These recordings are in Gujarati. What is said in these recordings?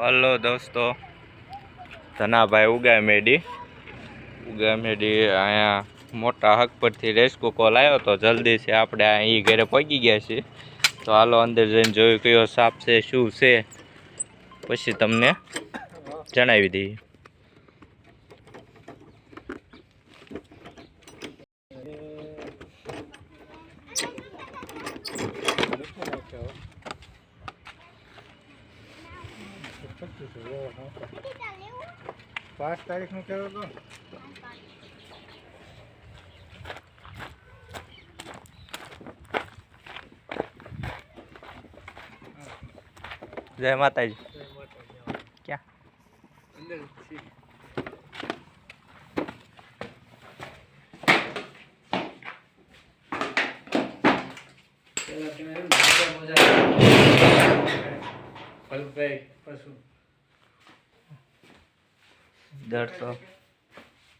હલો દોસ્તો, ધનાભાઈ ઉગામેડી અહીંયા મોટા હક પરથી રેસ્કો કોલ આવ્યો તો જલ્દીથી આપણે અહીં ઘરે પહોંચી ગયા છીએ. તો હાલો અંદર જઈને જોયું કયો સાપ છે શું છે, પછી તમને જણાવી દઈએ. પાંચ તારીખ નું કર્યો તો જય માતાજી. ક્યાં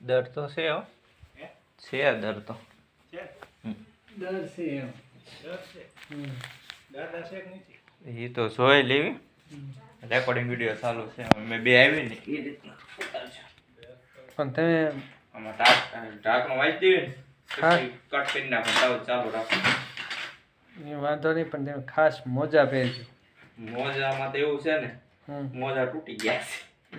દર તો છે હો, છે દર તો એ તો જોઈ લેવી. રેકોર્ડિંગ વિડીયો ચાલુ છે, મેં બે આવી ને એ રીતના પણ તમે આમાં ઢાંકણું વાંચી દેવી ને પછી કટ કરી નાખો, ચાલુ રાખો. એ વાંધો નહીં, પણ તમે ખાસ મોજા પહેરજો. મોજામાં તો એવું છે ને, મોજા તૂટી ગયા છે.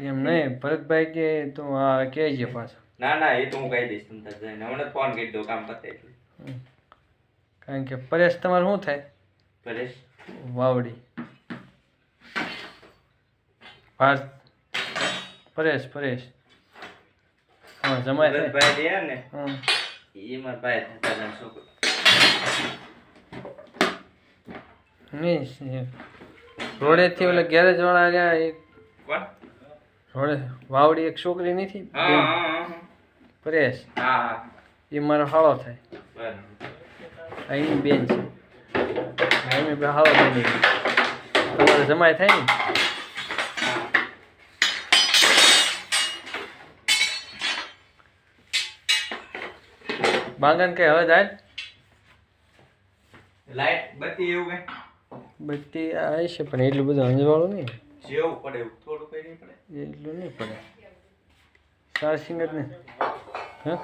એમ નહીં, ભરતભાઈ કે તું આ કહેજે પાછો. ના એ તો હું કહી દઈશ તમને જઈને, હમણાં ફોન કરી દઉં કામ પતે એટલે. કારણ કે પરેશ તમારે શું થાય? પરેશ વાવડી પરેશ હા જમાય થાય. ભાઈ દે ને એ મારા ભાઈ થતા છોકરો નહીં. રોડેથી ઓલા ગેરેજ વાળા ગયા એક રોડે વાવડી એક છોકરી નથી પરેશ, એ મારો હાળો થાય. અહીંની બેન છે, અહીં બે હાળો બની તમારે જમાય થાય ને. બાંગન કઈ હવે જાય લાઈટ બત્તી એવું કઈ બત્તી આવી છે, પણ એટલું બધું અંજવાળું નહીં. જેવું પડે એવું થોડું કઈ નહીં પડે, એટલું નહીં પડે. ચાર્જિંગ જ નહીં. હા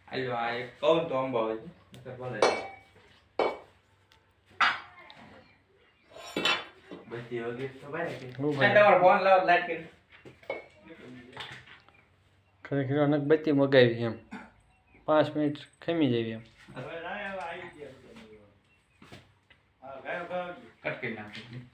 હાલો આ એક કહું તો અંબાવાજી ભલે બત્તી વગેરે તો ભાઈ તમારો ફોન લાવો લાઈટ કરી ખરેખર અનક બત્તી મગાવી એમ 5 મિનિટ ખમી જાય એમ. કટ કરી નાખો.